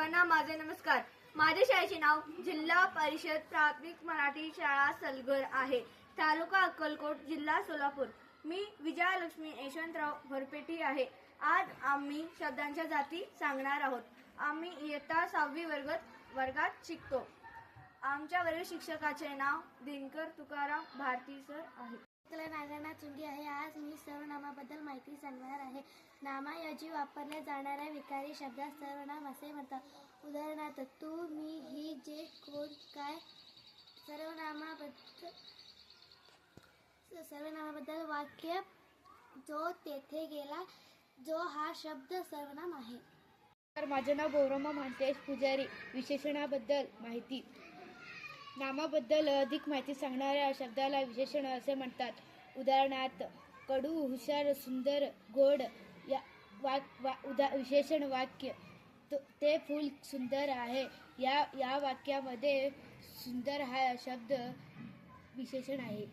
सर्वांना माझे नमस्कार। माझे शाळेचे नाव जिल्हा परिषद प्राथमिक मराठी शाळा सलगर आहे, तालुका अक्कलकोट, जिल्हा सोलापूर। मी विजयलक्ष्मी यशवंतराव भरपेटी आहे। आज आम्ही शब्दांच्या जाती सांगणार आहोत। आम्ही इयत्ता 6वी वर्गात शिकतो। आमच्या वर्ग शिक्षकाचे नाव दिनकर तुकाराम भारती सर आहे। नारायणा चुंगी आहे। आज मी सर्वनामाबद्दल माहिती सांगणार आहे। नामाऐवजी वापरल्या जाणाऱ्या विकारी शब्दास सर्वनाम असे म्हणतात। उदाहरणार्थ तू, मी, ही, जे, कोण, काय। सर्वनामाबद्दल वाक्य जो, तेथे, गेला, जो हा शब्द सर्वनाम आहे। तर माझे नाव गौरम्मा महांतेश पुजारी। विशेषणाबद्दल माहिती। नामाबद्दल अधिक माहिती सांगणाऱ्या शब्दाला विशेषण असे म्हणतात। उदाहरणार्थ कडू, हुशार, सुंदर, गोड। विशेषण वाक्य ते फूल सुंदर आहे। या वाक्यामध्ये सुंदर हा शब्द विशेषण आहे।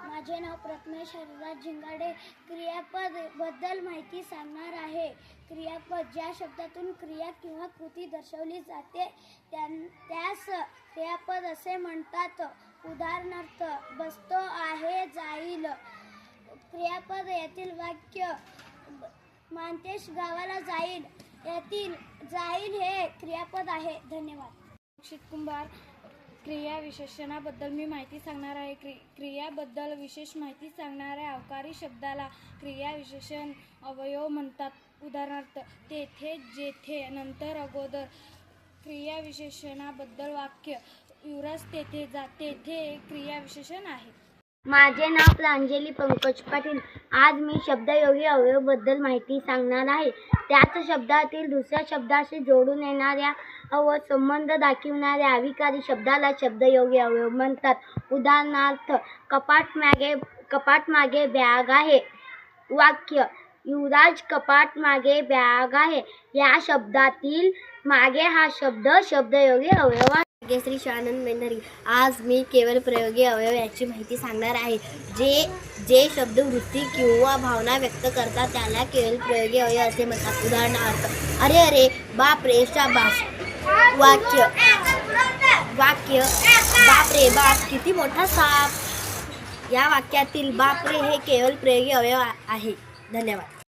माझे नाव प्रथमेश हरिराज झिंगाडे। क्रियापद बद्दल माहिती सांगणार आहे। क्रियापद ज्या शब्दातून क्रिया किंवा कृती दर्शवली जाते त्यास क्रियापद असे म्हणतात। उदाहरणार्थ बसतो, आहे, जाईल। क्रियापद यातील वाक्य मानतेश गावाला जाईल, यातील जाईल हे क्रियापद आहे। धन्यवाद। अक्षित कुंभार। क्रिया विशेषणाबद्दल मी माहिती सांगणार आहे। क्रियाबद्दल विशेष माहिती सांगणाऱ्या अवकारी शब्दाला क्रिया विशेषण अवयव म्हणतात। उदाहरणार्थ तेथे, जेथे, नंतर, अगोदर। क्रिया विशेषणाबद्दल वाक्य युवराज तेथे जाते, तेथे क्रिया विशेषण आहे। माझे नाव प्रांजली पंकज पाटील। आज मी शब्दयोगी अवयव बद्दल माहिती सांगणार आहे। त्याच शब्दातील दुसऱ्या शब्दाशी जोडून येणाऱ्या व संबंध दाखविणाऱ्या अविकारी शब्दाला शब्दयोगी अवयव म्हणतात। उदाहरणार्थ कपाट मागे बॅग आहे। वाक्य युवराज कपाट मागे बॅग आहे। या शब्दातील मागे हा शब्द शब्दयोगी अवयव आहे। श्री शानंद मेंढरी। आज मी केवळ प्रयोगी अवयव याची माहिती सांगणार आहे। जे शब्द वृत्ती किंवा भावना व्यक्त करतात त्याला केवळ प्रयोगी अवयव असे म्हणतात। उदाहरणार्थ अरे अरे, बाप रे, शाबास। वाक्य बाप रे बाप, किती मोठा साप। या वाक्यातील बाप रे हे केवळ प्रयोगी अवयव आहे। धन्यवाद।